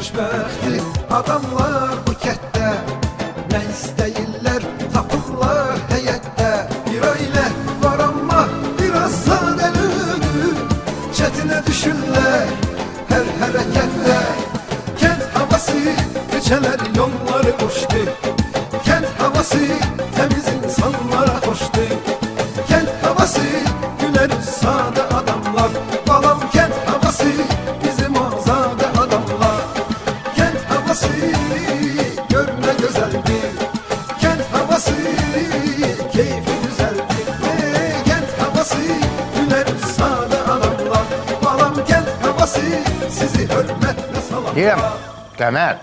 xoşbəxti adamlar bu kətdə. Nə istəyirlər tapırlar həyətdə. Bir ailə var amma biraz sadəlövdür. Çətinə düşürlər hər hərəkətdə. Kənd havası, köçələr yolları boşdur. Kənd havası təmiz insanlara xoşdur. Kənd havası gülər sadə adamlar. Balam kənd havası bizim azadə adamlar. Kənd havası görünə gözəldir. Kənd havası keyfi güzəldir. Kənd havası gülər sadə adamlar. Balam kənd havası sizi hörmətlə salamlar. Deyirəm, Qəmər,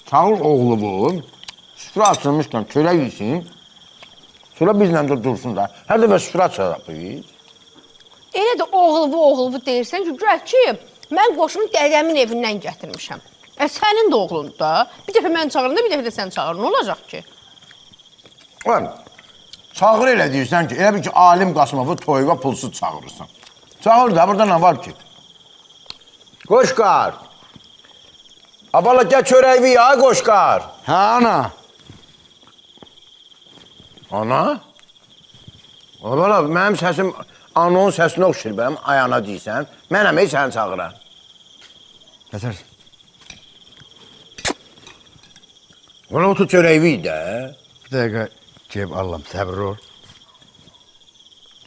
çağır oğlu bu, süfrə açılmışdan çörək yesin, sonra bizlə də dursun da, hər dəfə süfrə açaraq biz. Elə də oğul bu deyirsən ki, gör ki, mən qoşunu dədəmin evindən gətirmişəm. Sənin də oğlundur da. Bir dəfə mən çağırında, bir dəfə də sən çağır. Nə olacaq ki? Oğlum, çağır elə deyirsən ki, elə bir ki, Alim Qasımovu toyuğa pulsuz çağırırsan. Çağır da, burada nə var ki? Qoşqar. Abala, gəl çörəyi ya, Qoşqar. Hə, ana. Ana? Abala, mənim səsim anonun səsinə oxşur, mənim ayana deyirsən. Mənəm, səni çağıran. Gətirsin. Ona otur çörəyi də. Bir dəqiqə gəlib Allahım, səbir ol.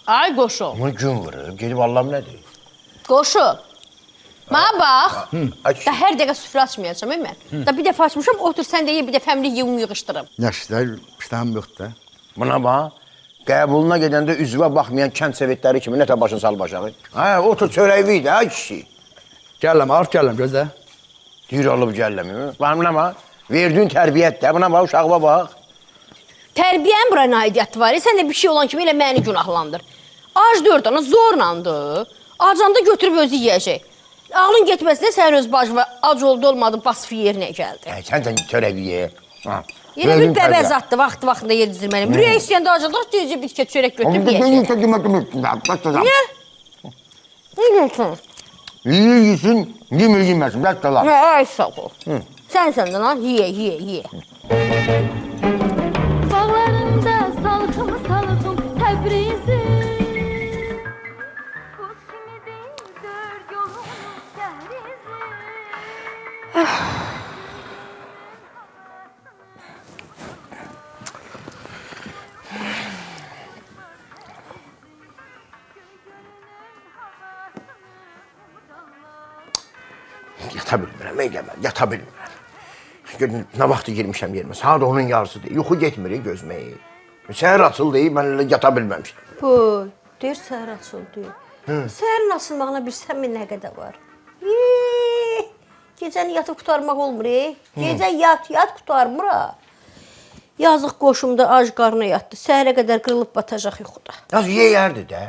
Ay qoşu, Ama gün vurur, gelip Allah'ım ne deyir? qoşu. Mənə bax, Aç. da hər dəqiqə süfrə açmayacam mən. Da bir dəfə açmışam, otur sən də ye, bir dəfə həmli yığışdırım. Yaxşı da, iştahım yoxdur da. Buna bax, qəbuluna gedəndə üzvə baxmayan kənd sovetləri kimi nətə başını sal başağı. Hə, otur çörəyi də, ay kişi. Gələm, alıb gələm, gözlə. Deyir alıb gəlləmi? Baxım nə var? Verdiyin tərbiyyət də, buna bax, uşağıma bax. Tərbiyənin bura nə aidiyyəti var? Sən də bir şey olan kimi elə məni günahlandır. Ac dördanı zorlandı. Acanda götürüb özü yeyəcək. Ağlın getməsinə sən öz bacı və ac oldu olmadı, basfı yerinə gəldi. Sən də çörəyi ye. Yenə bir bəbəz atdı, vaxtında yedizdirməliyim. Buraya istəyəndə acıldıq, deyəcək bir tikə çörək götürüb yeyəcək. Niyə? Nə diyorsun? Yesin, yeməsin, bəs də lan. Ay sağ ol. Sən səndən ha, ye. Bağlarında salkım Təbrizi. Kuş kimi değildir yolun dəhrizi. Yata bilmirəm, Qəmər, yata bilmirəm. Nə vaxtı girmişəm yerimə, saat onun yarısıdır, yuxu getmir gözməyi. Səhər açıldı, mən elə yata bilməmişəm. Boy, deyir səhər açıldı. Səhərin açılmağına bilsən mi nə qədər var? Gecəni yatıb qutarmaq olmur, Gecə yat qutarmır ha. Yazıq qoşumda ac qarnına yatdı, səhərə qədər qırılıb batacaq yuxuda. Az yeyərdi də.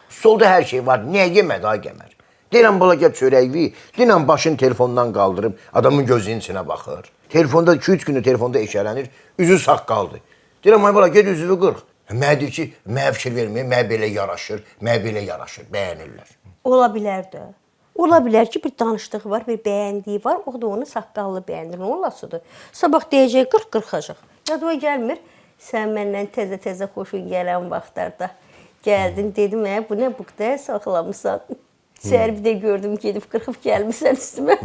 Solda hər şey var, niyə yemədi ay Qəmər? Deyirəm, bala gəl çörəyi, deyirəm başını telefondan qaldırıb, adamın gözünün içinə baxır. Telefonda 2-3 günü telefonda eşələnir, üzü sağ qaldı. Deyirəm, ay bala, ged üzünü qırx. Mənə deyir ki, mənə fikir verməyə, mənə belə yaraşır, bəyənirlər. Ola bilər də. Ola bilər ki, bir danışdığı var, bir bəyəndiyi var, o da onu saqqallı bəyəndir. Nə olasıdır? Sabah deyəcək, qırxacaq. Yadıma gəlmir, sən məndən təzə xoşun gələn vaxtlarda gəldin, dedim, bu nə buqda saxlamısan? Səhər bir də gördüm, gedib qırxıb gəlmişsən üstümə.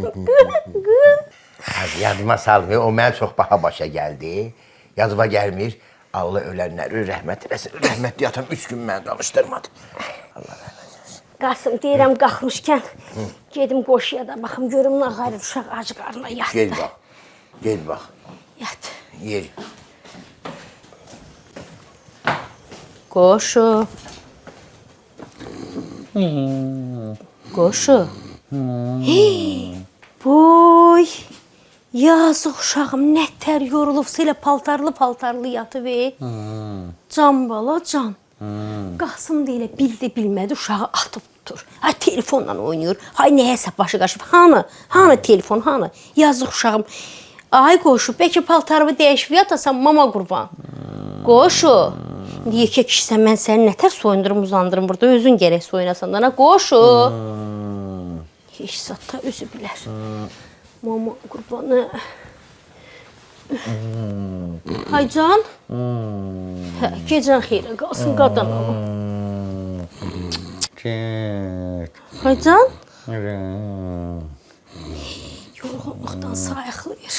Yadıma salmıyor, o mənə çox baha başa gəldi. Yadıma gəlmir, Allah ölənləri rəhmət eləsin. Rəhmətli yatan 3 gün məni danışdırmadı. Allah rəhmət eləsin. Qasım, deyirəm, qalxmışkən, gedim qoşuya da baxım, görüm nə qayır, uşaq ac qarnına yatdı. Gel bax. Yat. Yer. Qoşu. Qoşu. Boy. Yazıq uşağım nətər yorulubsa elə paltarlı yatıb. Can bala can. Qasım da elə bildi bilmədi uşağı atıb tutur. Ha telefonla oynayır. Hay nəyəsə başı qaşıb. Hanı telefon, hanı? Yazıq uşağım. Ay qoşu, bəlkə paltarımı dəyişib yatasan mama qurban. Qoşu. Yekə kişisən, mən səni nətər soyundurum, uzandırım burada. Özün gərək soyunasan da. Qoşu. Heç zat da özü bilər. Mama qurbanı. Haycan. Hə, gecən xeyrə qalsın qadan ama. Çek. Haycan. Yorğunluqdan sayıqlayır.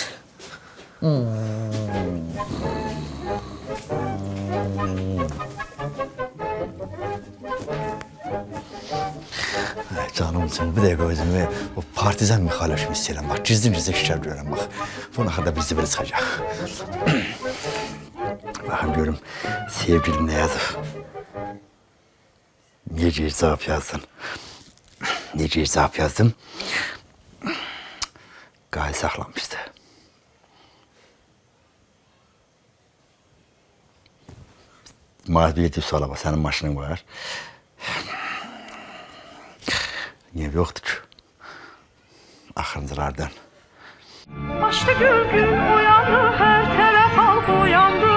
Canımsın, bir dəqiqə özümü o partizan Mixailo kimi hiss edirəm. Bax, gizli-gizli işlər görürəm, bax. Bu axırda bizdə belə çıxacaq. Baxın görüm, sevgilim nə yazıb. Necə cavab yazdın? Necə cavab yazdım? Qayı saxlamışdı. Mağaz bileti sola bax, sənin maşının var. Niye yoktu ki? Axırıncılardan. Açdı gül uyandı, her tərəf halq uyandı.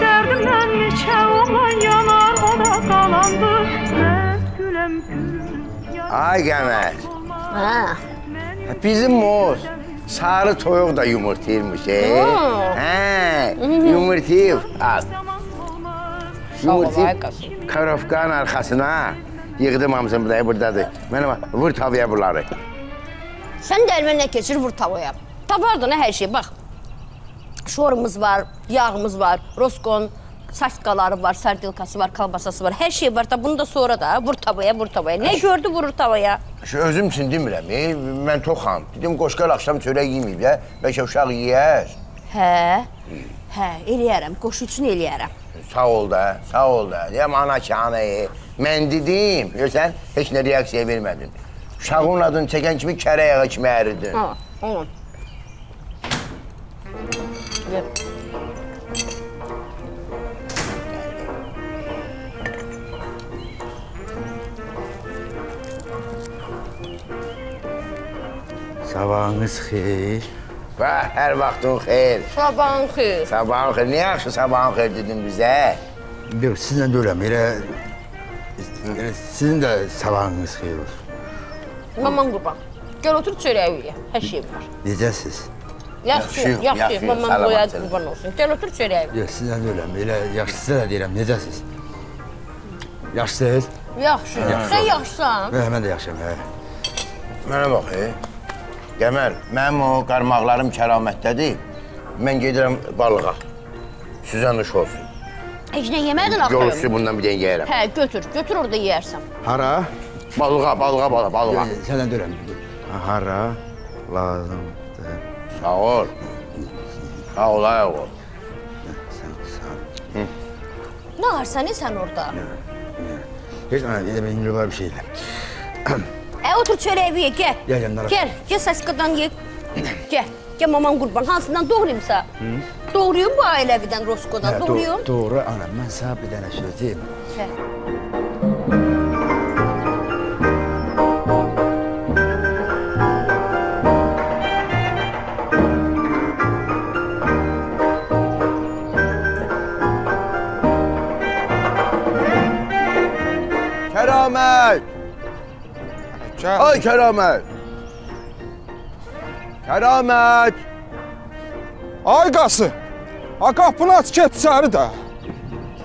Dərdimdən neçə oğlan yanar, ona qalandı. Mən güləm gül. Ay Qəmər, Ha. bizim o sarı toyuq da yumurtayırmış, yumurtayıb. Al. Yumurtayıb karofkanın arxasına yığdım hamısını buradadır. Mənə bak, vur tavaya bunları. Sən də əlindən keçir, vur tavaya. Tapardın hər şey, bax. Şorumuz var, yağımız var, roskon, safkaları var, sardilkası var, kalbasası var. Hər şey var da bunu da sonra da vur tavaya, vur tavaya. Nə gördü vurur tavaya. Şu özüm üçün demirəm, mən toxam. Dedim qoşqal axşam çörək yeməyib də, bəlkə uşaq yeyər. Hə, eləyərəm, qoşu üçün eləyərəm. Sağ ol da, sağ ol da. Deyəm ana ki, anayı. Mən dedim, görsən, heç nə reaksiya vermədin. Uşağın adını çəkən kimi kərə yağı kimi əridin. Ha, onu. Yep. Sabahınız xeyir. Bax, hər vaxtın xeyir. Sabahın xeyir. Sabahın xeyir. Niyə yaxşı sabahın xeyir dedin bizə? Yox, sizlə deyirəm, elə sizin də sabahınız xeyir olsun. Maman qurban. Gəl otur çörəyi ye. Hər şey var. Necəsiz? Yaxşıyıq, yaxşıyıq. Maman salamat qoyar sənə. qurban olsun. Gəl otur çörəyi ye. Yox, sizlə deyirəm, elə yaxşı sizə də deyirəm, necəsiz? Yaxşısınız? Yaxşı. Sən yaxşısan? Mən də yaxşıyam, hə. Mənə bax, Qəmər, mənim o qarmaqlarım kəramətdədir. Mən gedirəm balığa. Sizə nuş olsun. Heç nə yemədin axı. Yol üstü bundan bir dənə yeyərəm. Hə, götür orada yeyərsən. Hara? Balığa. Sənə deyirəm. Hara lazımdır. Sağ ol. Sağ ol, ayaq ol. Sağ ol. Nə arsan sən orada? Heç ana, elə mən indi bir şey deyirəm. Otur çörəyi ye, gəl. Gəl, narahat. Gəl saskadan ye. Gəl maman qurban. Hansından doğrayımsa? Doğrayım bu ailəvidən, Roskodan. Doğrayım. Doğru, ana, mən sənə bir dənə söz deyim. Hə. Kəramət! Ay Kəramət! Kəramət! Ay qası, ha qapını aç, get içəri də.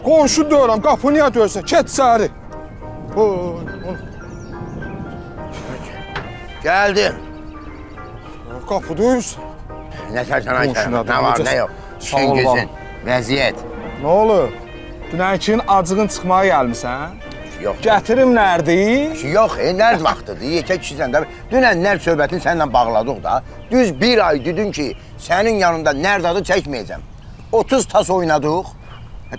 Qonşu deyirəm, qapı niyə döyürsən, get içəri. Gəldim. Qapı döyürsən. Nə sərsən ay Qonşuna Kəramət? da Nə var, necəsən? nə yox? Sağ ol, İşin baba. gücün, vəziyyət. Nə olur? Dünənkin acığın çıxmaya gəlmisən? Yox. Gətirim nərdi? Yox, nərd vaxtıdır, yekə kişisən də. Dünən nərd söhbətini səninlə bağladıq da. Düz bir ay dedin ki, sənin yanında nərd adı çəkməyəcəm. 30 tas oynadıq.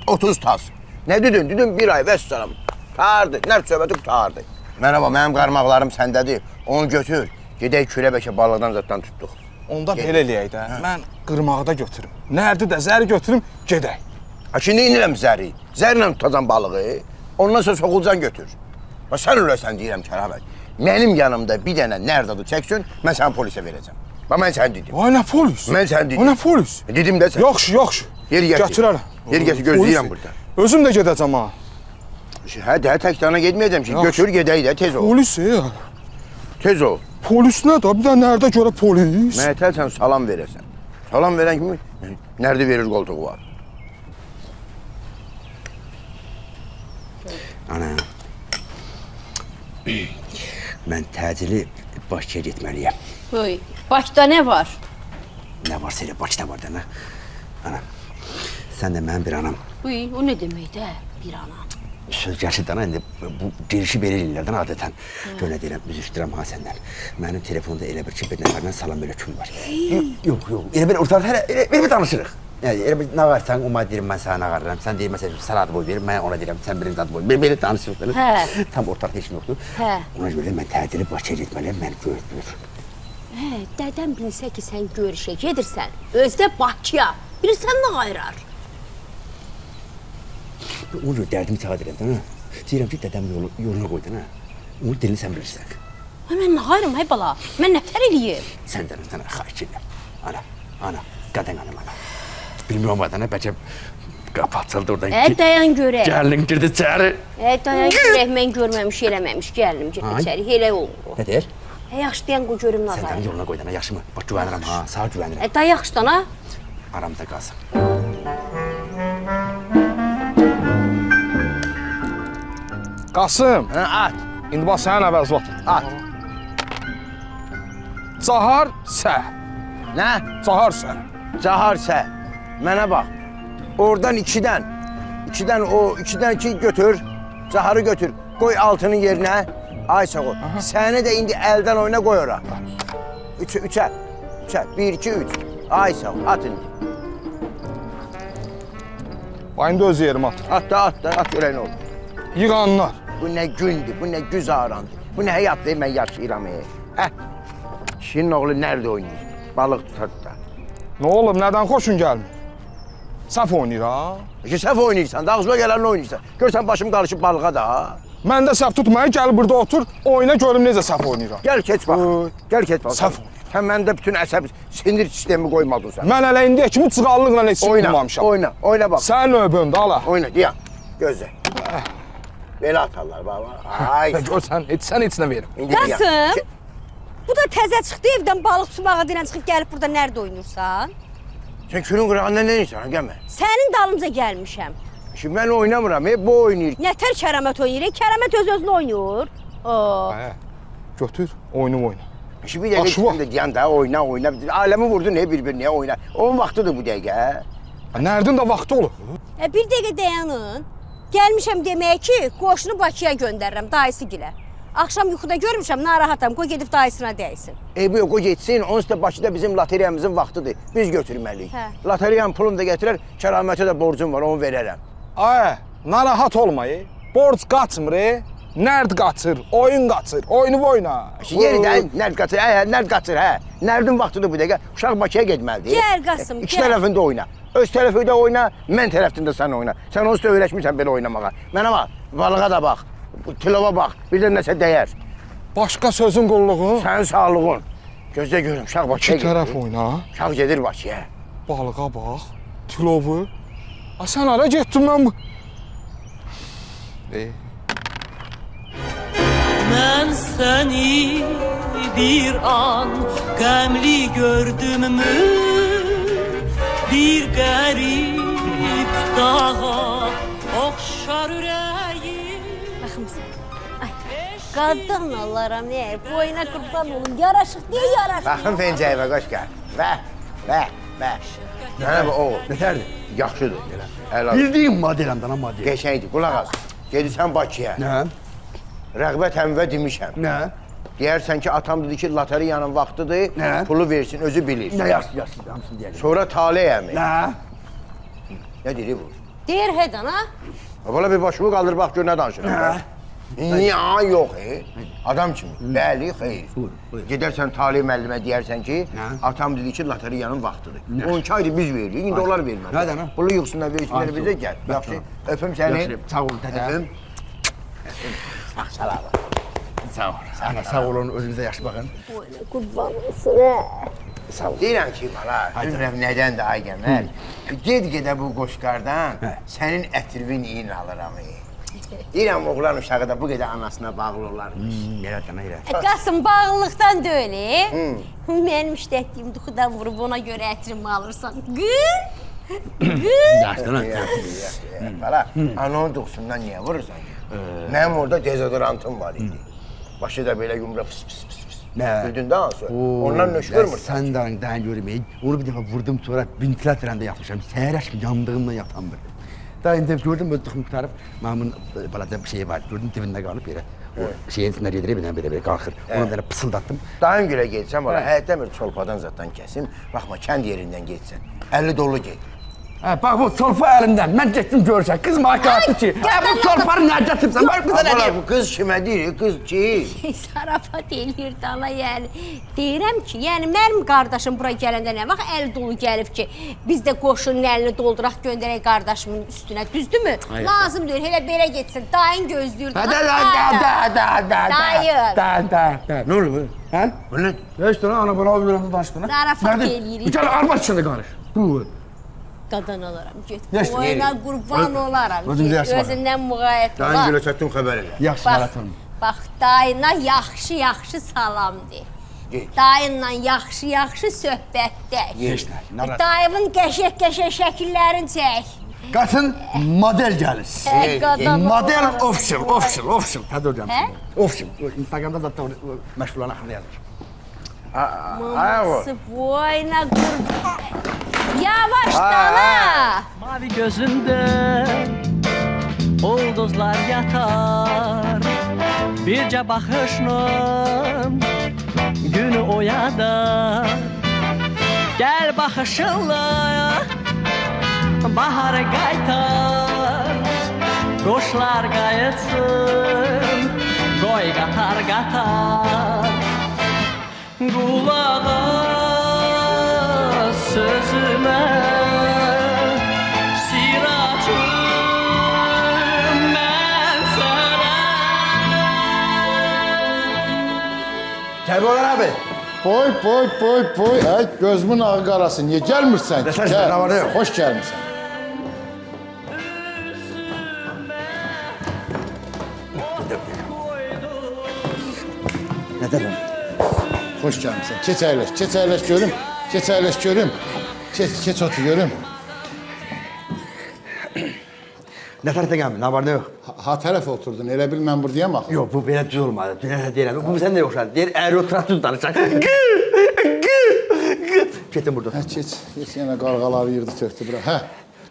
30 tas. Nə dedin? Dedin bir ay vəssalam. Tardı, nərd söhbəti qutardı. Mənə bax, mənim qarmaqlarım səndədir. Onu götür, gedək Küləbəkə balıqdan zaddan tutduq. Onda belə eləyək də. Mən qırmağı da götürüm. Nərdi də zəri götürüm, gedək. Ha, şimdi inirəm zəri. Zərlə tutacam balığı. Ondan sonra soxulcan götür. Bax, sən öləsən deyirəm Kəramət. Mənim yanımda bir dənə nərd adı çəksin, mən səni polisə verəcəm. Bax, mən səni dedim. Ay nə polis? Mən səni dedim. Ay nə polis? Dedim də sən. Yaxşı. Yer gətir. Gətirərəm. Yer gətir, gözləyirəm Polis. burada. Özüm də gedəcəm ha. Hə, tək dana getməyəcəm ki. Yaxşı. Götür gedək də, tez ol. Polis ya. Tez ol. Polis nə də? Bir də nerede görə polis? Mətəl sən salam verəsən. Salam verən kimi nerede verir koltuğu var. Ana. Mən təcili Bakıya getməliyəm. Oy, Bakıda nə var? Nə varsa elə Bakıda var da ana. Ana. Sən də mənim bir anam. Oy, o nə deməkdir? Bir ana. Söz gerçi dana indi bu girişi belə eləyirlərdən adətən. Gönə deyirəm, üzr istəyirəm ha səndən. Mənim telefonda elə bir ki, bir nəfərlə salam mülküm var. Yox, elə bir ortada elə bir danışırıq. Yəni elə bir nə varsan, o mənə deyir, mən sənə nağarıram. Sən deyir, məsələn, salad boy verir, mən ona deyirəm, sən birinci ad boy. Belə danışırıq. Hə. Tam ortaq heç nə yoxdur. Hə. Ona görə də mən təcili Bakıya getməliyəm, məni gözləyir. Hə, dədəm bilsə ki, sən görüşə gedirsən, özdə Bakıya. Bilirsən nə ayırar? Ona görə dərdimi çağa deyirəm, dana. Deyirəm ki, dədəm yoluna qoy, dana. Onun dilini sən bilirsən. Mən nə ayırım, hay bala? Mən nətər eləyim? Sən dana, dana, xahiş edirəm. Ana, qadan anam, ana. Bilmiyorum adana, bəlkə qapı açıldı oradan. Dayan görək. Gəlin girdi içəri. Dayan görək, mən görməmiş, eləməmiş, gəlim girdi içəri, elə olur. Nə deyir? Yaxşı dayan, görüm Sən nazar. dana yoluna qoy, dana, yaxşı mı? Bax, güvənirəm ha, sağa güvənirəm. Da yaxşı dana. Aramda qalsın. Qasım, At, indi bax sənin əvəz var. at. Cahar sə. Nə? Cahar sə. Cahar sə. Mənə bax. Oradan ikidən iki götür. Caharı götür. Qoy altının yerinə. Ay sağ ol. Səni də indi əldən oyna qoy ora. Üçə. 1, 2, 3. Ay sağ ol. At indi. Bax, indi öz yerim at. At da, at görək nə olur. Yığanlar. Bu nə gündür, bu nə güzarandır. Bu nə həyatdır, mən yaşayıram. Şirin oğlu nerede oynayır? Balıq tutar. Nə olub, nədən xoşun gəlmir? Səhv oynayır ha? Ki səhv oynayırsan, da ağzına gələnlə oynayırsan. Görsən başım qarışıb balığa da. Mən də səhv tutmaya gəl burada otur, oyna görüm necə səhv oynayıram. Gəl keç bax. Gəl keç bax. Səhv. Sən məndə bütün əsəb sinir sistemi qoymadın sən. Mən hələ indiyə kimi çıxarlıqla heç olmamışam. Oyna bax. Sən növbəndə ala. Oyna, dayan. Gözlə. Belə atarlar baba. Ay. Gör sən heç nə verim. İndi dayan. Qasım, bu da təzə çıxdı evdən balıq tutmağa deyən çıxıb gəlib burada nerede oynayırsan? Sən külün qırağında nə edirsən, gəlmə. Sənin dalınca gəlmişəm. Şimdi mən oynamıram, bu oynayır. Nətər Kərəmət oynayır? Kərəmət öz-özünə oynayır. Hə. Götür, oyunu oyna. Şimdi bir dəqiqə Aşı var. içində dayan da, oyna. Aləmi vurdu ne bir-birinə oyna. Onun vaxtıdır bu dəqiqə. Nərdin də vaxtı olur? Bir dəqiqə dayanın. Gəlmişəm deməyə ki, qoşunu Bakıya göndərirəm dayısı gilə. Axşam yuxuda görmüşəm, narahatam, qoy gedib dayısına dəysin. Bu yox, o getsin, onsuz da Bakıda bizim loteriyamızın vaxtıdır. Biz götürməliyik. Hə. Loteriyanın pulunu da gətirər, kəramətə də borcum var, onu verərəm. Ay, narahat olmayı. Borc qaçmır, nərd qaçır, oyun qaçır, oyunu oyna. Yeridən nərd qaçır, nərd qaçır, hə. Nərdin vaxtıdır bu dəqiqə, uşaq Bakıya getməlidir. Gəl Qasım, İki gəl. tərəfində oyna. Öz tərəfində oyna, mən tərəfində sən oyna. Sən onsuz da öyrəşmirsən belə oynamağa. Mənə bax, balığa da bax, tilova bax, bir də nəsə dəyər. Başqa sözün qulluğu. Sənin sağlığın. Gözlə görüm, uşaq Bakıya İki tərəf oyna. Uşaq gedir Bakıya. Balığa bax, tilovu. Sən hara getdin mən bu? Ben seni bir an qəmli gördüm mü? Bir qərib dağa oxşar ürəyim. Baxımsan. Ay, qaddan alaram, ne? Bu oyuna qurban olun. Yaraşıq, niyə yaraşıq? Baxın pencəyimə, qoş gəl. Bə. Mənə bax, oğul. Nətərdir? Yaxşıdır. Əla. Bildiyim modelim dana model. Qəşəngdir, qulaq as. Gedirsən Bakıya. Nə? Rəğbət həmvə demişəm. Nə? Deyərsən ki, atam dedi ki, loteriyanın vaxtıdır, Nə? pulu versin, özü bilir. Nə yaxşı, hamısını deyəcəm. Sonra taleyəmi. Nə? Nə deyir bu? Deyir hedan, ha? Valla bir başımı qaldır, bax gör nə danışırım. Nə? Niyə yox, Adam kimi. Bəli, xeyr. Gedərsən taley müəllimə deyərsən ki, atam dedi ki, loteriyanın vaxtıdır. 12 aydır biz veririk, indi onlar verməli. Nə dənə? Pulu yoxsundan versinlər bizə gəl. Yaxşı, öpüm səni. Yaxşı, sağ ol dədə. Öpüm. Salam. Sağ ol. Ana sağ olun, özünüzə yaxşı baxın. Qurban olsun, hə? Sağ ol. Deyirəm ki, bala, bilmirəm nədən də ay gəmər. Ged-gedə bu qoşqardan sənin ətrivin iyin alıram. Deyirəm oğlan uşağı da bu qədər anasına bağlı olarmış. Elə dana elə. Qasım bağlılıqdan deyil. Mənim işlətdiyim duxudan vurub ona görə ətrimi alırsan. Yaxşı lan. Bala, ananın duxusundan niyə vurursan ki? Mənim orada dezodorantım var idi. Başı da belə yumra fıs fıs fıs fıs. Bildin daha sonra. Ondan nöş görmürsən. Sən də görməyək. Onu bir dəfə vurdum sonra ventilatorda yatmışam. Səhərəşim yandığımdan yatamdır. Daha indi gördüm böyle tıxım tutarıb. Mənim balada bir şey var. Gördüm dibində qalıb yerə. O şeyin içində gedir belə qalxır. Onu belə pısıldatdım. Dayın gülə getsən bala, həyətdən bir çolpadan zatdan kəsim. Baxma, kənd yerindən getsən. 50 dolu get. Bax bu solpa əlimdən. Mən getdim görsən. Qız mənə qaldı ki, bu solpanı nə gətirsən? Bax qıza nə Bala, deyim? bu qız kimə deyir? Qız ki. Zarafat eləyir dala, yəni. Deyirəm ki, yəni mənim qardaşım bura gələndə nə vaxt əl dolu gəlib ki, biz də qoşunun əlini dolduraq göndərək qardaşımın üstünə, düzdürmü? Lazım deyil, elə belə getsin. Dayın gözləyir. Nə olur bu? Hə? Bu nə? Heç də ana bana o bir danışdın. Zarafat eləyirik. Bir tane arba içində qalır. Bu. Qadan alaram, get. Yaşlı Oyuna yeri. qurban olaram. Özün də yaşlı Özündən müğayət Dayın olar. gülə çatdım xəbər elə. Yaxşı Bax, Marat olma. bax, dayına yaxşı salam de. Get. Dayınla yaxşı söhbətdə. Heç nə. Nə Dayımın qəşəng şəkillərini çək. Qasın model gəlir. Qadan Model olaram. official. Hadi hocam. Hə? Official. Instagramda da məşğul olan axını yazır. Maması boyuna qurban. Yavaş dana. Mavi gözünde ulduzlar yatar. Birce bakışla günü oyadar. Gel bakışınla baharı qaytar. Kuşlar qayıtsın, qoy qatar. Qulağa sözümə siracım mən sənə. Kərbəlan abi. Boy. Ay gözümün ağı qarası. Niye gelmirsən ki? Nəsə, nə var, nə yox? Hoş gelmişsən. Nə deyirəm? Hoş gelmişsən. Keç əyləş görüm. Keç otur görüm. Nə tərəfdə gəlmir? Nə var, nə yox? Ha tərəf oturdun. Elə bil mən buradayam axı. Yox, bu belə düz olmadı. Düz deyirəm. Bu sən də yoxsan. Deyir, əgər oturaq düz danışaq. Ketin burada. Hə, keç yenə qarğaları yırdı tökdü bura. Hə.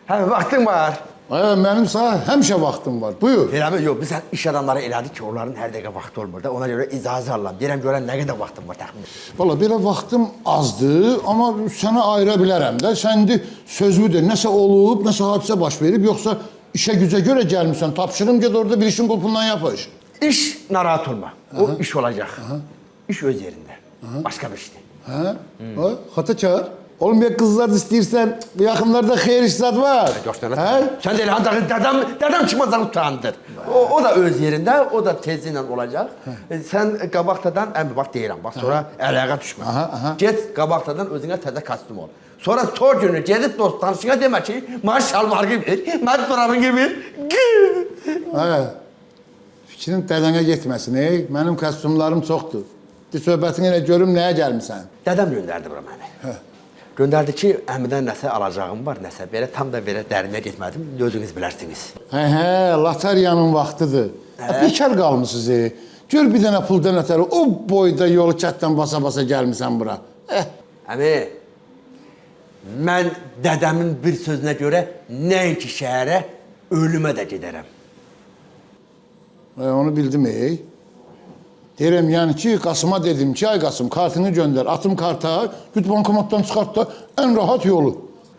Hə, vaxtın var. Mənim sana həmişə vaxtım var. Buyur. Eləmi? Yox, biz iş adamları elədik ki, onların hər dəqiqə vaxtı olmur da. Ona görə icazə alıram. Deyirəm, görən nə qədər vaxtım var təxmin. Valla belə vaxtım azdır, amma sənə ayıra bilərəm də. Sən indi sözlüdür, nəsə olub, nəsə hadisə baş verib, yoxsa işə gücə görə gəlmişsən, tapşırım get orada bir işin qulpundan yapış. İş narahat olma. O iş olacaq. İş öz yerində. Başqa bir işdir. Hə? Xata çağır. Oğlum ya kızlar istəyirsən, bu yaxınlarda xeyir işzad var. Görsənə. Hə? Sən də elə ancaq dədəm çıxmazdan utandır. O da öz yerində, o da tezli ilə olacaq. Sən qabaqdadan, əmri bax deyirəm, bax sonra ələqə düşmə. Get qabaqdadan özünə təzə kostyum ol. Sonra tor günü gedib dost tanışına demə ki, mən şalvarı ver, mən durabını ver. Hə. Fikrin dədənə getməsin, Mənim kostyumlarım çoxdur. Bir söhbətin elə görüm nəyə gəlmisən. Dədəm göndərdi bura məni. Göndərdi ki, əmidən nəsə alacağım var, nəsə belə tam da belə dərinə getmədim, özünüz bilərsiniz. Hə, latariyanın vaxtıdır. Bekar qalmısınız, Gör bir dənə pul dənətəri, o boyda yolu kətdən basa-basa gəlmisən bura. Əmi, mən dədəmin bir sözünə görə nəinki şəhərə, ölümə də gedərəm. Onu bildim, Deyirəm, yəni ki, Qasıma dedim ki, ay Qasım, kartını göndər, atım karta, güt bankomatdan çıxart da ən rahat yolu.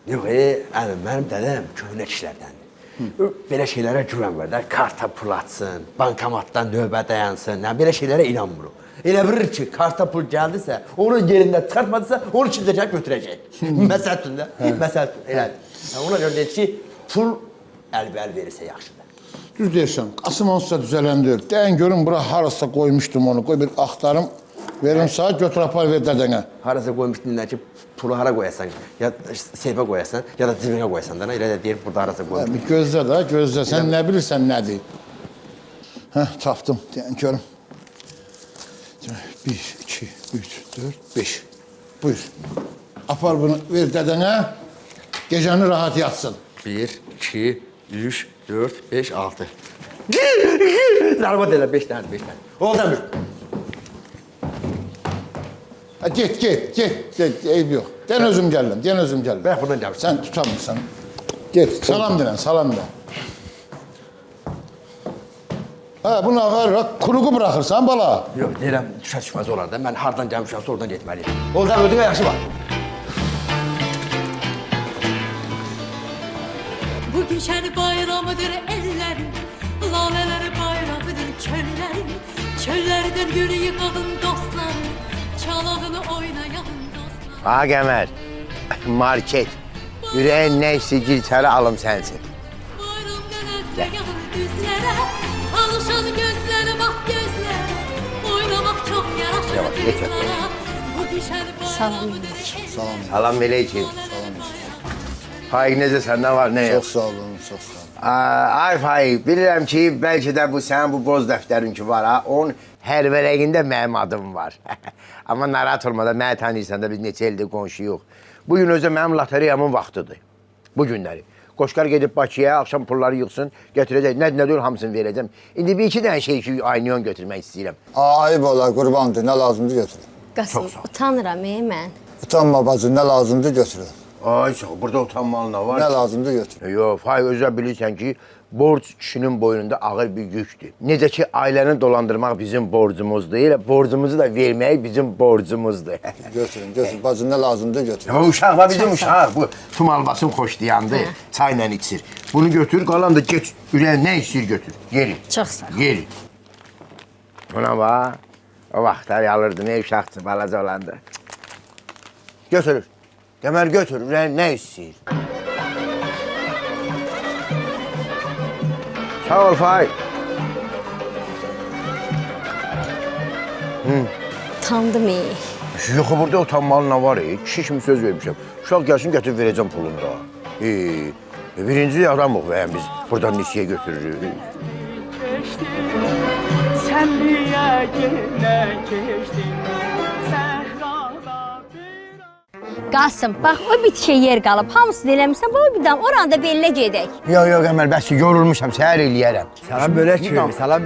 Yox, əmi, mənim dədəm köhnə kişilərdəndir. Belə şeylərə güvən var da, karta pul atsın, bankomatdan növbə dayansın, belə şeylərə inanmıram. Elə bilir ki, karta pul gəldisə, onu yerində çıxartmadısa, onu kimsə gəlib götürəcək. Məsəl üçün, elə. Ona görə deyir ki, pul əlbəl verirsə yaxşıdır. Düz deyirsən, Qasım olsa düzələndir. Dəyin görün, bura harasa qoymuşdum onu, qoy bir axtarım, verim saat, götür apar ver dədənə. Harasa qoymuşdun ki, pulu hara qoyasan, ya seyfə qoyasan, ya da cibinə qoyasan da, elə də deyir, burada harasa qoymuşdun. Bir gözlə da, gözlə, sən nə bilirsən nədir? Tapdım. Deyən görüm. 1, 2, 3, 4, 5. Buyur. Apar bunu ver dədənə. Gecəni rahat yatsın. 1, 2, 3, 4, 5, 6. Zarbat elə 5 dənə, 5 dənə. Oldu əmr. Get. Eyb yox. Deyən özüm gəlirəm, Bırak buradan gəlir. Sən tutamırsan. Get, salam dilən. Bunu ağarıraq kuruğu bırakırsan bala. Yox, deyirəm, düşə düşməz olar da. Mən hardan gəlmişəmsə oradan getməliyim. Oldu əmr, ödünə yaxşı var. Bugün şən bayramıdır ellərin, lalələri bayramıdır çöllərin. Çöllərdən gül yığadın dostlarım, çalağını oynayadın dostlarım. Ha Qəmər, market. Ürəyin nə istəyir, içəri alım sənsin. Bayramdan ötürə yağın düzlərə, alışan gözlərə bax gözlərə, oynamaq çox yaraşır qızlara. Bugün şən bayramıdır ellərin. Salam aleyküm. Faik necəsən, nə var, nə yox? Çox sağ olun, çox sağ olun. Ay Faik, bilirəm ki, bəlkə də bu sənin bu boz dəftərin ki var ha, onun hər vərəqində mənim adım var. Amma narahat olma da, məni tanıyırsan da biz neçə ildir qonşuyuq. Bu gün özü mənim lotereyamın vaxtıdır. Bu günləri. Qoşqar gedib Bakıya, axşam pulları yığsın, götürəcək. Nə deyil, hamısını verəcəm. İndi bir iki dənə şey ki, ayniyon götürmək istəyirəm. Ayıb olar, qurbandır, nə lazımdır götürün. Qasım, utanıram mən. Utanma bacı, nə lazımdır götürün. Ay çox, burada utanmalı nə var? Nə lazımdır götürün. Yox, Faik, özü bilirsən ki, borc kişinin boynunda ağır bir yükdür. Necə ki, ailəni dolandırmaq bizim borcumuzdur, elə borcumuzu da vermək bizim borcumuzdur. Götürün, bacı, nə lazımdır götürün. Ya uşaq var bizim uşaq, bu tum albasın xoşlayandı, çayla içir. Bunu götür, qalan da geç, ürəyin nə istəyir götür, yeri. Çox sağ ol. Yeri. Buna bax, o vaxtlar alırdı, ne uşaqçı, balaca olanda. Götürür. Qəmər götür, ürəyin nə istəyir? Sağ ol Faik. Utandım Yox, burada utanmalı nə var? Kişi kimi söz vermişəm. Uşaq gəlsin, götür verəcəm pulunu da. Birinci adamıq bəyəm biz buradan nisiyə götürürük. Sen niye yine geçtin? Zehra'da Qasım, bax o bitişə yer qalıb, hamısını eləmirsən, bu bir dam oranda bellə gedək. Yox, Əməl, bəs yorulmuşam, səhər eləyərəm. Salam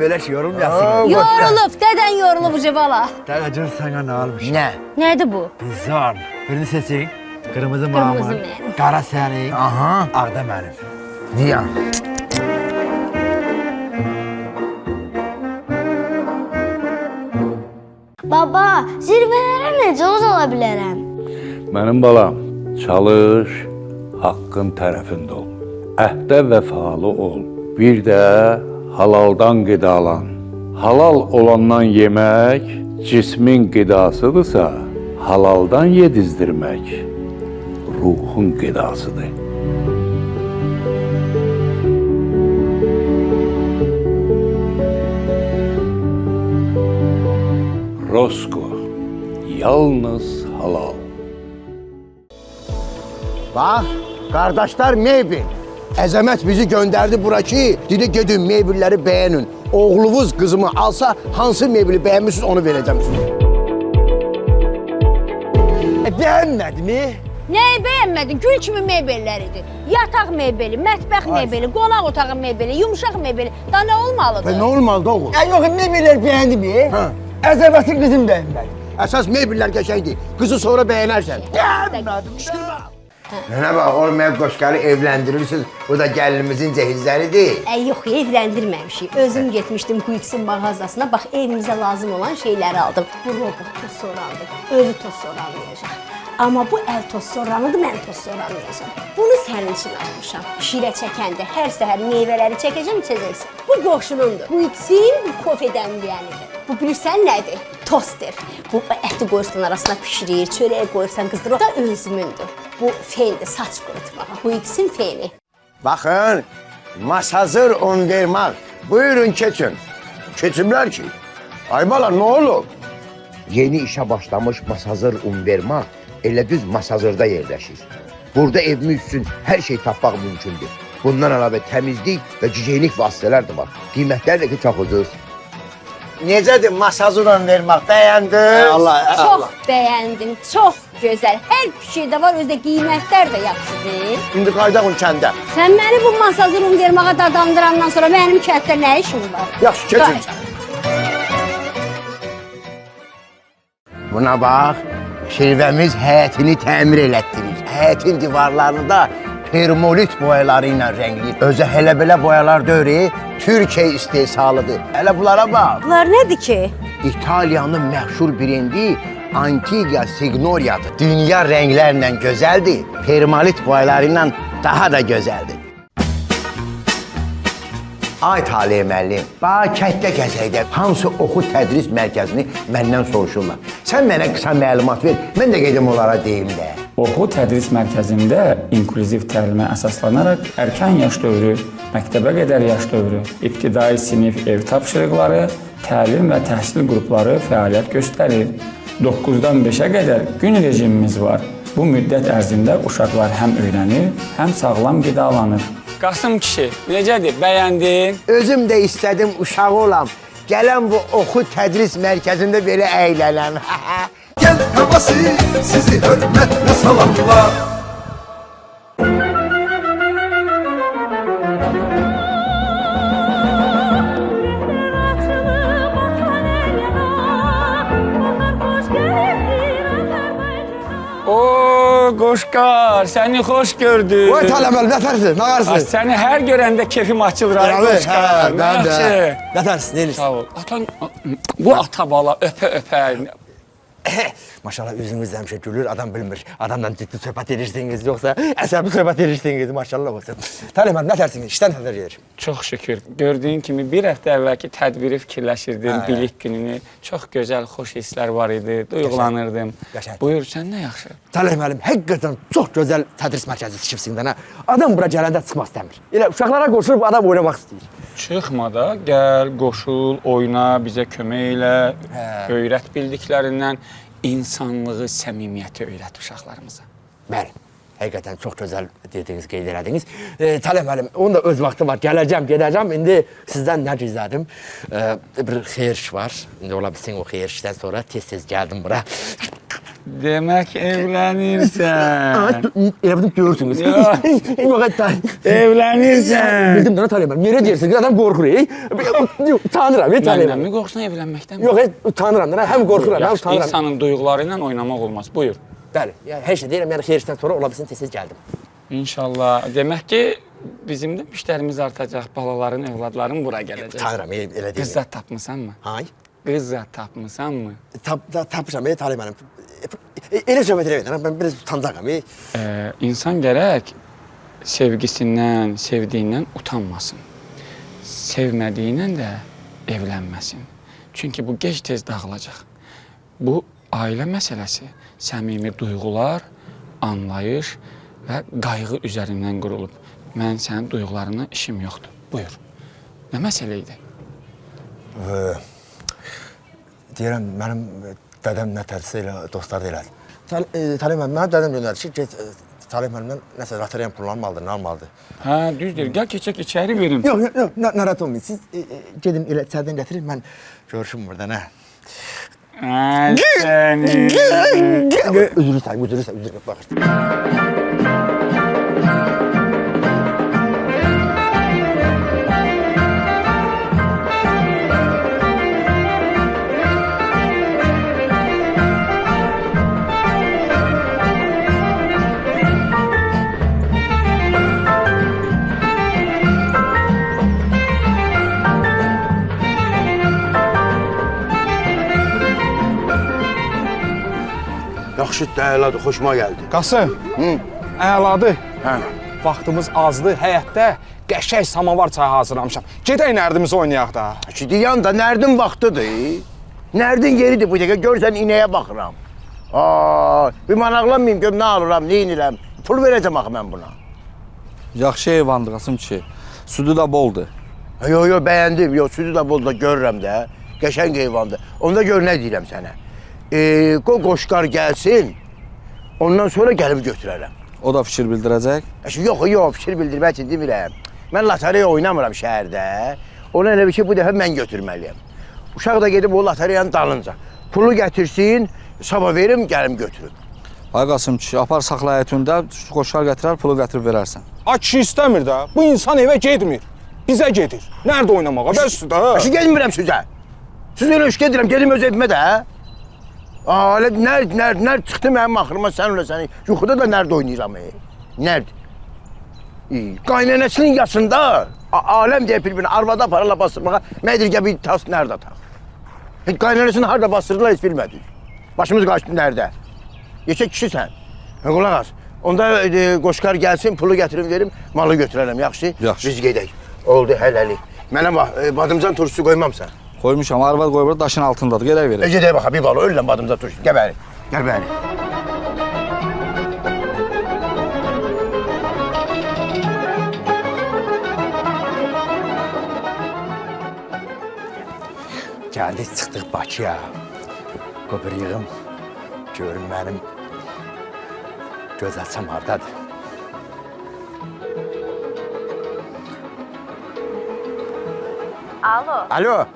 bölək, yorulmayasın. Yorulub, dədən yorulub ucubala. Dədəcən sənə nə almış? Nə? Nədir bu? Zar. Birini seçin. Qırmızı Qırmızı mamur, mənim. qara sənin, Aha. ağda mənim. Ziyan. Baba, zirvələrə necə uzala bilərəm? Mənim balam, çalış, haqqın tərəfində ol. Əhdə vəfalı ol. Bir də halaldan qidalan. Halal olandan yemək cismin qidasıdırsa, halaldan yedizdirmək ruhun qidasıdır. Rosko, yalnız halal. Bax, qardaşlar Meybil. Əzəmət bizi göndərdi bura ki, dedi gedin Meybilləri bəyənin. Oğlunuz qızımı alsa, hansı Meybili bəyənmişsiniz onu verəcəm sizə. Bəyənmədimi? Nəyi bəyənmədin? Gül kimi mebelləridir. Yataq mebeli, mətbəx mebeli, qonaq otağı mebeli, yumuşaq mebeli. Da nə olmalıdır? Nə olmalıdır oğul? Yox, mebellər bəyəndi mi? Əzəmətin qızım bəyənməli. Əsas Meybillər qəşəngdir. Qızı sonra bəyənərsən. Nənə bax, olmayan qoşqarı evləndirirsiniz. Bu da gəlinimizin cəhizləridir. Yox, evləndirməmişik. Özüm getmişdim Quix'in mağazasına. Bax, evimizə lazım olan şeyləri aldım. Bu robot toz sorandı. Özü toz soranlayacaq. Amma bu əl toz soranıdır, mən toz soranlayacağam. Bunu sənin üçün almışam. Şirə çəkəndə hər səhər meyvələri çəkəcəm, içəcəksən. Bu qoşunundur. Quix'in bu kofe dəmləyənidir. Bu bilirsən nədir? Toster. Bu əti qoyursan arasına pişirir, çörəyə qoyursan qızdır. O da özümündür. Bu fendir, saç qurutmağa. Bu ikisinin feni. Baxın, masazır un vermək. Buyurun keçin. Keçimlər ki. Ay bala, nə olub? Yeni işə başlamış masazır un vermək elə düz masazırda yerləşir. Burada evimiz üçün hər şey tapmaq mümkündür. Bundan əlavə təmizlik və gigiyenik vasitələr də var. Qiymətlər də ki, çox ucuz. Necədir masajıran vermək, bəyəndin? Çox bəyəndim, çox gözəl. Hər bir şeydə var, özdə qiymətlər də yaxşıdır. İndi qaydaq kəndə. Sən məni bu masajıran verməyə dadandırandan sonra mənim kənddə nə işim var? Yaxşı, keçin sən. Buna bax, şirvəmiz həyətini təmir elətdirir. Həyətin divarlarını da termolit boyaları ilə rəngləyir. Özə hələ belə boyalar döyür, Türkiyə istehsalıdır. Hələ bunlara bax. Bunlar nədir ki? İtaliyanın məşhur brendi Antigua Signoria'dır. Dünya rənglərlə gözəldir, termolit boyaları ilə daha da gözəldir. Ay Talih müəllim, bax kənddə gəzəkdə hamısı oxu tədris mərkəzini məndən soruşurlar. Sən mənə qısa məlumat ver, mən də gedim onlara deyim də. Oxu tədris mərkəzində inklüziv təlimə əsaslanaraq erkən yaş dövrü, məktəbə qədər yaş dövrü, ibtidai sinif ev tapşırıqları, təlim və təhsil qrupları fəaliyyət göstərir. 9-dan 5-ə qədər gün rejimimiz var. Bu müddət ərzində uşaqlar həm öyrənir, həm sağlam qidalanır. Qasım kişi, necədir? Bəyəndin? Özüm də istədim uşağı olam. Gələn bu oxu tədris mərkəzində belə əylənəm. Gəl havası sizi hörmətlə salamlar. Qoşqar, səni xoş gördük. Oy Talih müəllim, nətərsin, nə qarsın? Səni hər görəndə kefim açılır, ay Qoşqar. Mən də. Yaxşı. Nətərsin, neyirsin? Sağ ol. Atan, bu ata bala öpə-öpə. Maşallah üzünüz həmişə gülür, adam bilmir. Adamla ciddi söhbət edirsiniz, yoxsa əsəbi söhbət edirsiniz, maşallah olsun. Talih müəllim, nətərsiniz, işdən nətər gedir? Çox şükür. Gördüyün kimi bir həftə əvvəlki tədbiri fikirləşirdim, bilik gününü. Çox gözəl, xoş hisslər var idi, duyğulanırdım. Buyur, sən nə yaxşı? Talih müəllim, həqiqətən çox gözəl tədris mərkəzi tikibsindən ha. Adam bura gələndə çıxmaq istəmir. Elə uşaqlara qoşulub adam oynamaq istəyir. Çıxma da, gəl, qoşul, oyna, bizə kömək elə, öyrət bildiklərindən. İnsanlığı, səmimiyyəti öyrət uşaqlarımıza. Bəli, həqiqətən çox gözəl dediniz, qeyd elədiniz. Talih müəllim, onun da öz vaxtı var. Gələcəm, gedəcəm. İndi sizdən nə gizlədim? Bir xeyir iş var. İndi ola bilsin o xeyir işdən sonra tez-tez gəldim bura. Demək evlənirsən. Elə bildim görürsünüz. Yox, hətta. Evlənirsən. Bildim də Talih müəllim, yerə deyirsiniz, adam qorxur. Utanıram, Talih müəllim. Məndən mi qorxsan evlənməkdən? Yox, utanıram, həm qorxuram, həm utanıram. İnsanın duyğuları ilə oynamaq olmaz. Buyur. Bəli, hər şey deyirəm, yəni xeyir işdən sonra ola bilsin tez-tez gəldim. İnşallah. Demək ki, bizim də müştərimiz artacaq, balaların, övladların bura gələcək. Utanıram, elə deyirəm. Qız zat tapmısanmı? Hay? Qız zat tapmısanmı? Tapmışam, Talih müəllim. Elə söhbət eləyin, mən biraz utancaqam. İnsan gərək sevgisindən, sevdiyindən utanmasın. Sevmədiyindən də evlənməsin. Çünki bu gec-tez dağılacaq. Bu ailə məsələsi, səmimi duyğular, anlayış və qayğı üzərindən qurulub. Mən sənin duyğularına işim yoxdur. Buyur. Nə məsələ idi? Deyirəm, mənim dədəm nətərsə elə dostlar da elədi. Talih müəllim, mənim dədəm göndərdi ki, Talih müəllimdən nəsə rateriyan pullarını aldı, nə almalıdır? Hə, düzdür. Gəl keçək içəri verim. Yox, narahat olmayın. Siz gedin elə içərdən gətirin, mən görüşüm burada, nə? Ay səni. Üzürü sayın, baxır. Yaxşı, əladır, xoşuma gəldi. Qasım, əladır. Hə. Vaxtımız azdır, həyətdə qəşəng samavar çayı hazırlamışam. Gedək nərdimizi oynayaq da. Ki, deyən də nərdin vaxtıdır. Nərdin yeridir bu dəqiqə, görsən inəyə baxıram. Bir manaqlanmayayım, gör nə alıram, nə inirəm. Pul verəcəm axı mən buna. Yaxşı heyvandır Qasım kişi, südü də boldur. Yox, bəyəndim, südü də boldur, görürəm də. Qəşəng heyvandır. Onda gör nə deyirəm sənə. Qoşqar gəlsin, ondan sonra gəlib götürərəm. O da fikir bildirəcək. Yox, fikir bildirmək üçün demirəm. Mən lotereya oynamıram şəhərdə. Ona elə bir ki, bu dəfə mən götürməliyəm. Uşaq da gedib o lotereyanın dalınca. Pulu gətirsin, sabah verim, gəlim götürüm. Ay Qasım kişi, apar saxla həyətində, qoşar gətirər, pulu gətirib verərsən. Ay kişi istəmir də. Bu insan evə getmir. Bizə gedir. Nerede oynamağa? Bəsdir də. Getmirəm sizə. Siz elə iş gedirəm, gedim öz evimə də. Nər çıxdı mənim axırıma sən öyle səni. Yuxuda da nerede oynayıram? Nerede? Qaynanəsinin yaşında aləm deyib bir-birini arvada parala bastırmağa mədirgə bir tas nerede atar? Qaynanəsini harada bastırdılar heç bilmədik. Başımız qaçdı nerede? Yeşək kişisən. Qulaq as. Onda qoşqar gəlsin, pulu gətirim verim, malı götürərəm. Yaxşı? Yaxşı. Biz gedək. Oldu hələlik. Mənə bax, badımcan turşusu qoymamsan. Qoymuşam, arvad qoyur, daşın altındadır, gedək verək. Gedək baxa, bir balo, ölürəm badımcan turşusu. Gəl bəri, gəl bəri. Gəldik, çıxdıq Bakıya. Qobur yığım, görün mənim göz açam hardadır. Alo.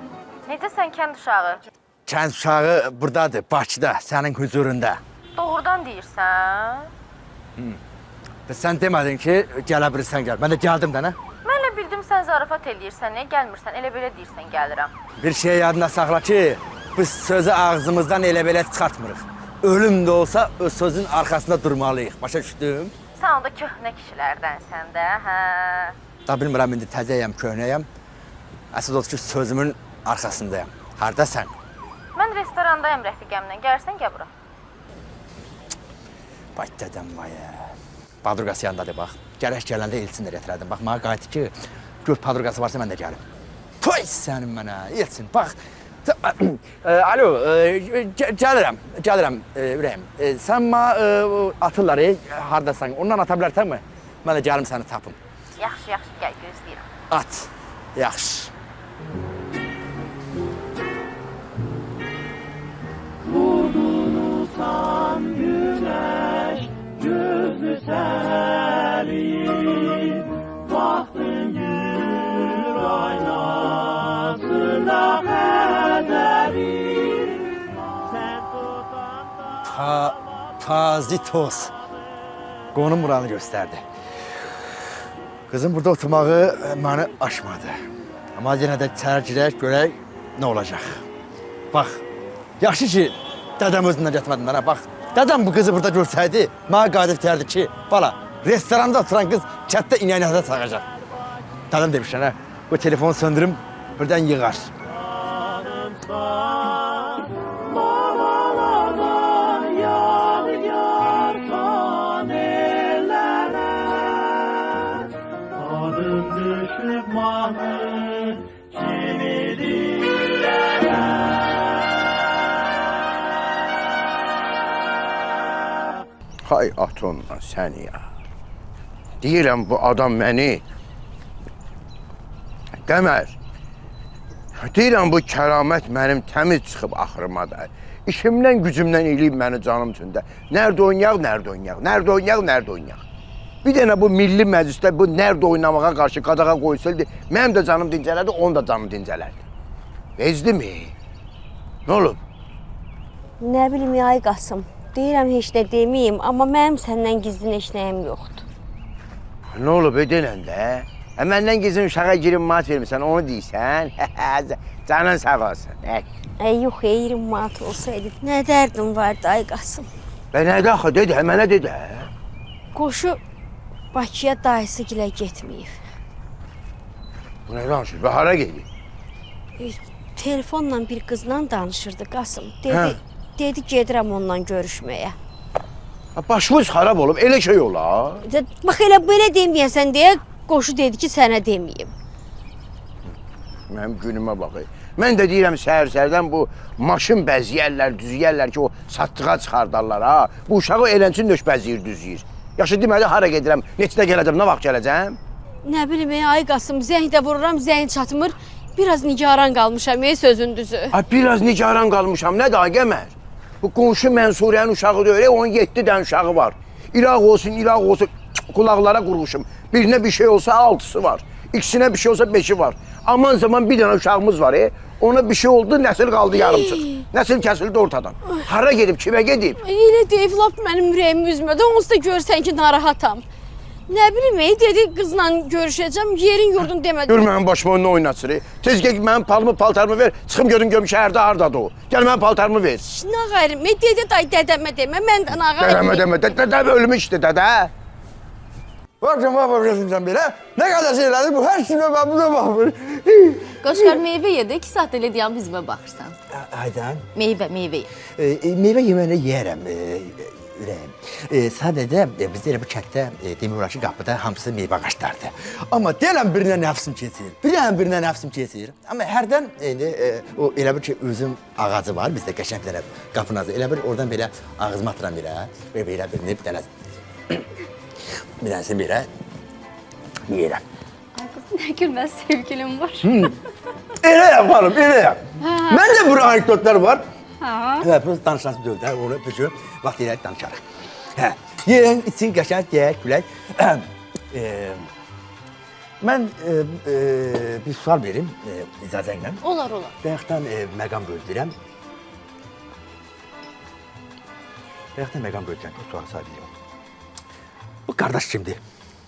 Necəsən kənd uşağı? Kənd uşağı buradadır, Bakıda, sənin huzurunda. Doğrudan deyirsən? Sən demədin ki, gələ bilirsən gəl. Mən də gəldim də, nə? Mən elə bildim sən zarafat eləyirsən, niyə gəlmirsən? Elə belə deyirsən gəlirəm. Bir şey yadına saxla ki, biz sözü ağzımızdan elə belə çıxartmırıq. Ölüm də olsa o sözün arkasında durmalıyıq. Başa düşdüm? Sən onda köhnə kişilərdənsən də, hə? Da bilmirəm, indi təzəyəm, köhnəyəm. Əsas odur ki, sözümün arkasındayım. Hardasən? Mən restorandayım rəfiqəmlə, gəlsən gəl bura. Bax dədəm vaya. Padurqası yanındadır, bax. Gərək gələndə elçin də gətirədim. Bax, mənə qayıtdı ki, gör padurqası varsa mən də gəlim. Toy sənin mənə, elçin, bax. Alo, gəlirəm, ürəyim. Sən mənə atırlar, hardasan, ondan ata bilərsənmi? Mən də gəlim səni tapım. Yaxşı, gəl, gözləyirəm. At, yaxşı. Vurdurusan güneş gözlü seni baktın gül aynasında kaderi sen tutan Pazitos. Qonum buranı göstərdi. Qızım burada oturmağı məni aşmadı. Amma yenə də içəri girək, görək nə olacaq. Bax, yaxşı ki, dədəm özündən getmədim mənə, bax. Dədəm bu qızı burada görsəydi, mənə qayıdıb deyərdi ki, bala, restoranda oturan qız çətdə inəynədə sağacaq. Dədəm demişən, hə, bu telefonu söndürüm, birdən yığar. Hay atonla sən ya. Deyirəm bu adam məni. Qəmər. Deyirəm bu kəramət mənim təmiz çıxıb axırıma da. İşimdən, gücümdən eləyib məni canım üstündə. Nerede oynayaq, nerede oynayaq, nerede oynayaq, nerede oynayaq. Bir dənə bu milli məclisdə bu nerede oynamağa qarşı qadağa qoysuldu. Mənim də canım dincələrdi, onun da canım dincələrdi. Bezdi mi? Nə olub? Nə bilim ay Qasım. Deyirəm heç nə deməyim, amma mənim səndən gizlin heç nəyim yoxdur. Nə olub denəndə? Məndən gizlin uşağa girim mat vermirsən, onu deyirsən. Canın sağ olsun. Yox, 20 manat olsaydı, nə dərdim vardı ay Qasım? Nə də axı, dedi, mənə dedi. Qoşu Bakıya dayısı gilə getməyib. Bu nə danışır, hara gedir? Telefonla bir qızla danışırdı Qasım. Dedi gedirəm onunla görüşməyə. Başımız xarab olub, elə şey olar. Bax elə belə deməyəsən deyə qoşu dedi ki, sənə deməyim. Mənim günümə baxır. Mən də deyirəm səhər-səhərdən bu maşın bəziyərlər, düzüyərlər ki, o satdığa çıxardarlar ha. Bu uşağı elənçin nöş bəziyir, düzüyür. Yaxşı deməli, hara gedirəm, neçədə gələcəm, nə vaxt gələcəm? Nə bilim, ay Qasım, zəng də vururam, zəng çatmır. Biraz nigaran qalmışam, sözün düzü. Biraz nigaran qalmışam, nə daha Qəmər? Bu qonşu Mənsurənin uşağı deyil, onun 7 dənə uşağı var. İraq olsun, qulaqlara qurğuşum. Birinə bir şey olsa 6'sı var. İkisinə bir şey olsa 5'i var. Aman zaman bir dənə uşağımız var. Ona bir şey oldu, nəsil qaldı yarımçıq. Nəsil kəsildi ortadan. Hara gedib, kimə gedib? Elə deyib, lap mənim ürəyimi üzmədi. Onsuz da görsən ki, narahatam. Nə bilim, dedi qızla görüşəcəm, yerin yurdun demədi. Gör mənim başıma onu oynatır. Tez gəl mənim paltarımı ver, çıxım görüm şəhərdə hardadır o. Gəl mənim paltarımı ver. Nə qayırım, dedi day dədəmə demə, mən də nə qayırım. Dədəmə, dədə ölmüşdü dədə. Bakın bakın sen bile. Ne kadar şeylerdi bu her şeyine ben buna bakmıyorum. Qoşqar meyvə yedi, 2 saat elə deyəm bizimə baxırsan. Aydan. Meyvə. Meyve yemeni yerim. Ürəyim. Sadəcə bizdə bu kənddə demək olar ki, qapıda hamısı meyvə ağaclardı. Amma deyiləm birinə nəfsim keçir. Birinə nəfsim keçir. Amma hərdən indi o elə bir ki özüm ağacı var. Bizdə qəşəng bir dənə qapının ağzı. Elə bir oradan belə ağzıma atıram belə. Belə bir dənə bir tanesi bire yiyerek. Ay qız, nə gülməz sevgilim var. Elə yaparım, elə yap. Məndə bu anekdotlar var. Ha. Evet, bu danışması dövdə, onu bütün vaxt yerək danışarıq. Yerin için qəşəng deyək, külək. Mən bir sual verim icazənlə. Olar. Bayaqdan məqam gözləyirəm. Sual sayıyorum. Bu qardaş kimdir?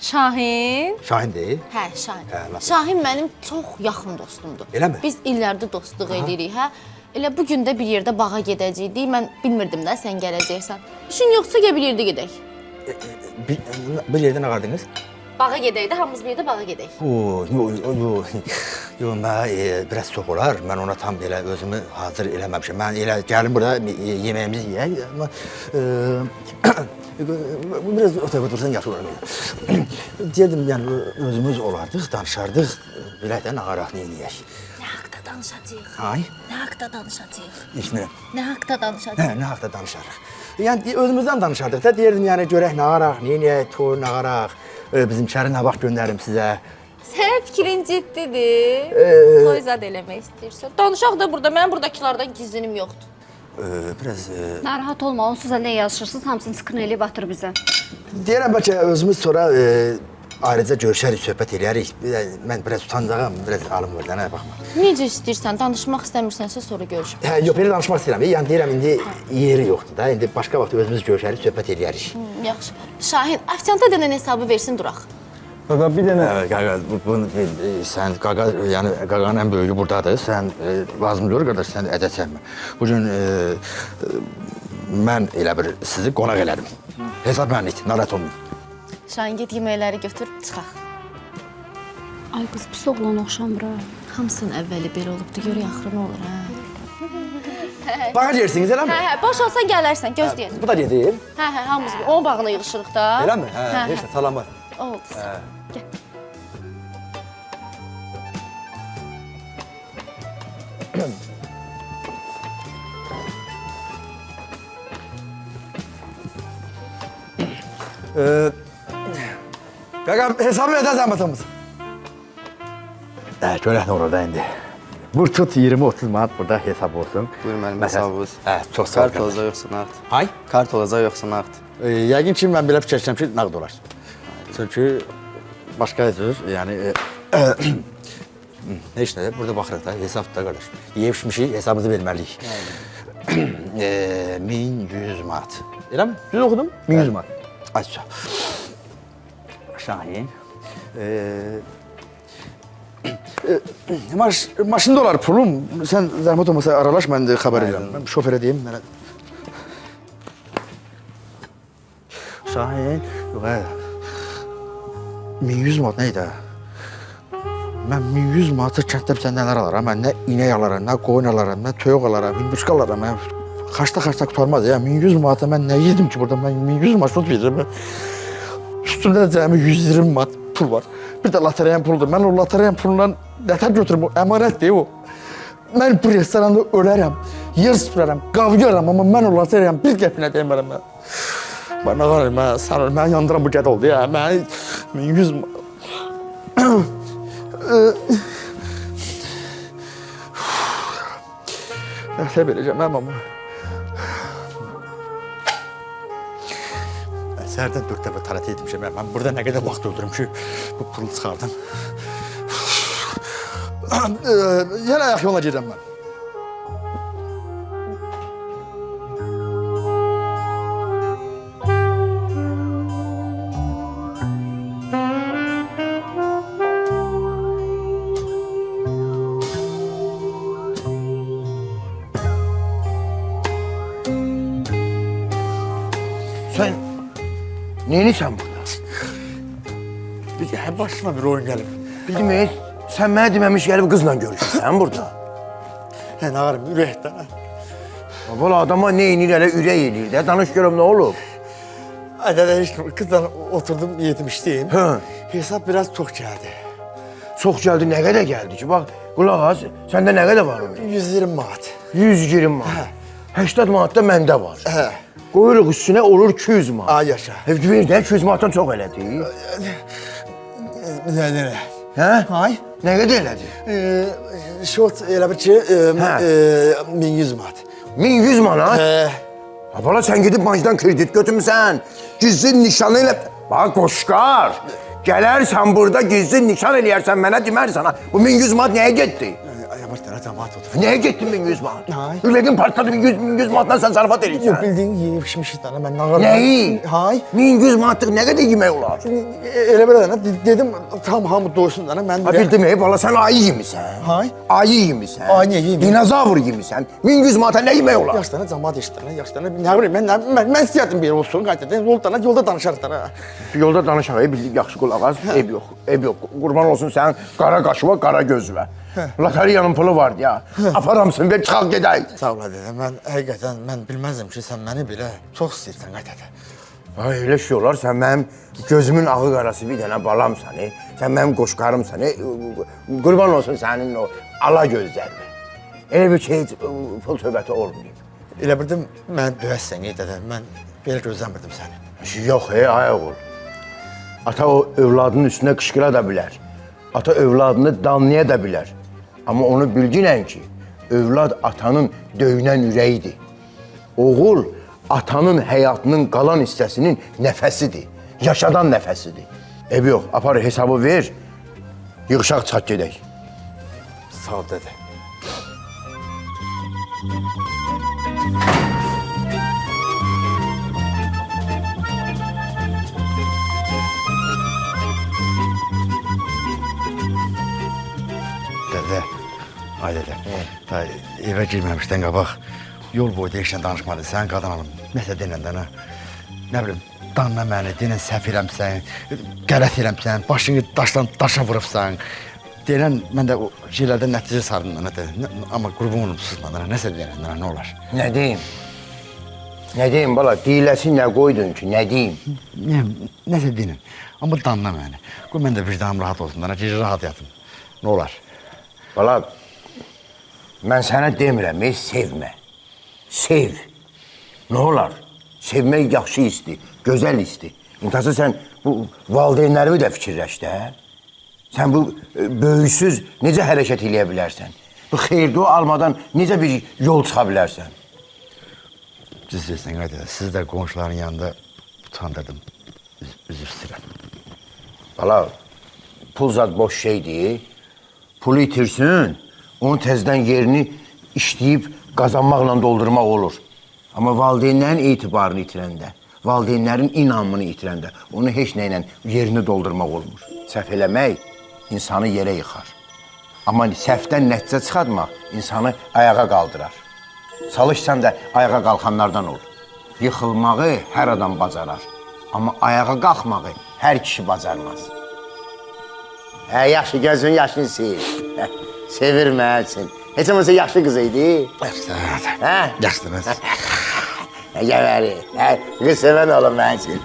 Şahin. Şahin deyil. Hə, Şahin. nasıl? Şahin mənim çox yaxın dostumdur. Eləmi? Biz illərdir dostluq edirik, hə? Elə bu gün də bir yerdə bağa gedəcəkdik. Mən bilmirdim də sən gələcəksən. İşin yoxsa gəl bir yerdə gedək. Bir yerdə nə qardınız? Bağa gedək də, hamımız bir yerdə bağa gedək. Yox, mən biraz çox olar. Mən ona tam elə özümü hazır eləməmişəm. Mən elə gəlim burada yeməyimizi yeyək. Amma biraz otaqda dursan yaxşı olar. Deyirdim, yəni özümüz olardıq, danışardıq. Bilək də nağaraq nə eləyək. Nə haqda danışacağıq? Ay? Nə haqda danışacağıq? İşmirəm. Nə haqda danışacağıq? Nə haqda danışarıq? Yəni özümüzdən danışardıq da. Deyirdim, yəni görək nağaraq, nə eləyək, toy nağaraq. Bizim şəhəri nə vaxt göndərim sizə. Sənin fikrin ciddidir. Toy zad eləmək istəyirsən. Danışaq da burada, mənim buradakilərdən gizlinim yoxdur. Biraz... Narahat olma, onsuz da nə yazışırsınız, hamısını sıkın eləyib atır bizə. Deyirəm, bəlkə özümüz sonra ayrıca görüşərik, söhbət eləyərik. Mən biraz utancağım, biraz alım var, nə baxma. Necə istəyirsən, danışmaq istəmirsənsə sonra görüşürük. Yox, belə danışmaq istəyirəm. Yəni deyirəm, indi yeri yoxdur da. İndi başqa vaxt özümüz görüşərik, söhbət eləyərik. Yaxşı. Şahin, ofisianta denən hesabı versin duraq. Qaqa bir dənə... Qaqa, sən qaqa, yəni qaqanın ən böyüyü buradadır. Sən lazım deyil, qardaş, sən ədəd çəkmə. Bugün mən elə bir sizi qonaq elədim. Hesab mənlik, narahat olmayın. Şahin, get yeməkləri götür, çıxaq. Ay qız, pis oğlan oxşamır ha. Hamısının əvvəli belə olubdu, görək axırı nə olur, hə? Bağa deyirsiniz, eləmi? Hə, boş olsan gələrsən, gözləyək. Bu da gedir. Hə, hamımız onun bağına yığışırıq da. Eləmi? Heç də, salamat. Oldu. Gəl. Qaqam, hesabı edər zəhmətimiz. Görək nə olur da indi. Vur tut 20-30 manat burada hesab olsun. Buyurun mənim hesabınız. Çox sağ ol. Kart olacaq yoxsa nağd? Hay? Kart olacaq yoxsa nağd? Yəqin ki, mən belə fikirləşirəm ki, nağd olar. Çünki başqa cür, yəni... Heç nədir, burada baxırıq da, hesab da qardaş. Yeyib-içmişik, hesabımızı verməliyik. 1100 manat. Elə mi? Düz oxudum? 1100 manat. Aç. Şahin. Maşında olar pulum. Sən zəhmət olmasa aralaş, mən də xəbər edirəm. Mən şoförə deyim, mənə... Şahin, yox, 1100 manat nə idi? Mən 1100 manatı kənddə bir nələr alaram. Mən nə inək alaram, nə qoyun alaram, nə toyuq alaram, hinduşka alaram. Xaçda qutarmaz ya. 1100 manata mən nə yedim ki burada? Mən 1100 manat verirəm. Üstündə də cəmi 120 manat pul var. Bir də lotereyan puludur. Mən o lotereyan pulundan nətər götürüm, o əmanətdir o. Mən bu restoranda ölərəm, yer süpürərəm, qavyaram, amma mən o lotereyan bir qəpinə deymərəm mən. Mən nə qarayım, mən yandıram bu qəd oldu ya. Mən 1100 manat... Nətə verəcəm, amma... Səhərdən 4 dəfə tarat etmişəm. Mən burada nə qədər vaxt öldürüm ki, bu pulu çıxardım. Yenə ayaq yola gedirəm mən. Sen neyinisən burada? Başıma bir oyun gəlib. Bildim, sen mənə deməmiş gəlib qızla görüşürsən burada. Nə varım, ürəkdə. Valla adama ne inir elə ürək eləyir də, danış görüm nə olub? Ədədə heç kızla oturdum, yedim, işləyim. Hesab biraz çox gəldi. Çox gəldi, nə qədər gəldi ki? Bax, qulaq az, səndə nə qədər var? 120 manat. 120 manat. 80 manat da məndə var. Qoyuruq üstünə olur 200 manat. Ay yaşa. Bir də 200 manatdan çox elədi. Nə? Hə? Ay. Nə qədər elədi? Şort elə bir ki, 1100 manat. 1100 manat? Bala sən gedib bankdan kredit götürmüsən. Gizli nişanı ilə... Bax qoşqar. Gələrsən burada gizli nişan eləyərsən mənə demərsən. Bu 1100 manat nəyə getdi? Yavaş dənə cəmaat otur. Nəyə getdin 1100 manat? Ürəqin partladı 1100 manatdan sən zarafat eləyirsən. Yox, bildiyin yeyib işmişik dənə, mən nağarım. Nəyi? Hay. 1100 manatlıq nə qədər yemək olar? Elə belə dənə, dedim tam hamı doysun dənə, mən... Bildim, bala sən ayı yemisən. Hay. Ayı yemisən. Ay, niyə yeməyim? Dinozavr yemisən. 1100 manata nə yemək olar? Yaş dənə cəmaat eşit dənə, yaş dənə, nə bileyim, mən istəyərdim bir olsun, qaydadan, yolda danışarıq dənə. Yolda danışarıq, bildik, yaxşı qulaq az, ev yox. Qurban olsun sənin qara qaşıva, qara gözvə. Loteriyanın pulu vardı ya. Aparamsın, ver çıxaq gedək. Sağ ol, dədə, mən həqiqətən, mən bilməzdim ki, sən məni belə çox istəyirsən, qaydadan. Ay, elə şey olar, sən mənim gözümün ağı qarası bir dənə balamsan, sən mənim qoşqarımsan, qurban olsun sənin o ala gözlərinə. Elə bir şey, pul söhbəti olmayıb. Elə bildim, mən döyəsən, dədə, mən belə gözləmirdim səni. Yox, ayaq ol. Ata o övladının üstünə qışqıra da bilər. Ata övladını danlaya da bilər. Amma onu bilginən ki, övlad atanın döyünən ürəyidir. Oğul atanın həyatının qalan hissəsinin nəfəsidir, yaşadan nəfəsidir. Ev yox, apar hesabı ver, yığışaq çıxaq gedək. Sağ ol, dədə. Dədə, ay dədə, evə girməmişdən qabaq yol boyu deyişlə danışmadı, sən qadın alım, nəsə denən dənə, nə bilim, danla məni, denən səhv eləmsən, qələt eləmsən, başını daşdan daşa vurubsan, denən, mən də o şeylərdən nəticə sardım dənə, amma qurban olum susma dənə, nəsə denən dənə, nə olar? Nə deyim? Nə deyim bala, deyiləsi nə qoydun ki, nə deyim? Nəsə denən, amma danla məni, qoy mən də vicdanım rahat olsun dənə, gecə rahat yatım, nə olar? Bala, mən sənə demirəm, sevmə. Sev. Nə olar? Sevmək yaxşı istir, gözəl istir. İntası sən bu valideynlərimi də fikirləş də. Sən bu böyüksüz necə hərəkət eləyə bilərsən? Bu xeyir-dua almadan necə bir yol çıxa bilərsən? Düz deyirsən, qayda, siz də qonşuların yanında utandırdım, üzr istəyirəm. Bala, pul zat boş şeydir. Pulu itirsin, onun təzdən yerini işləyib qazanmaqla doldurmaq olur. Amma valideynlərin etibarını itirəndə, valideynlərin inamını itirəndə, onu heç nə ilə yerini doldurmaq olmur. Səhv eləmək insanı yerə yıxar. Amma səhvdən nəticə çıxartmaq insanı ayağa qaldırar. Çalışsan da ayağa qalxanlardan ol. Yıxılmağı hər adam bacarar. Amma ayağa qalxmağı hər kişi bacarmaz. Yaxşı, gözün yaşını sevir. Sevir mənsin. Heç olmasa yaxşı qız idi. Yaxşı, yaxşı. Gəbəri, qız sevən olun mənsin.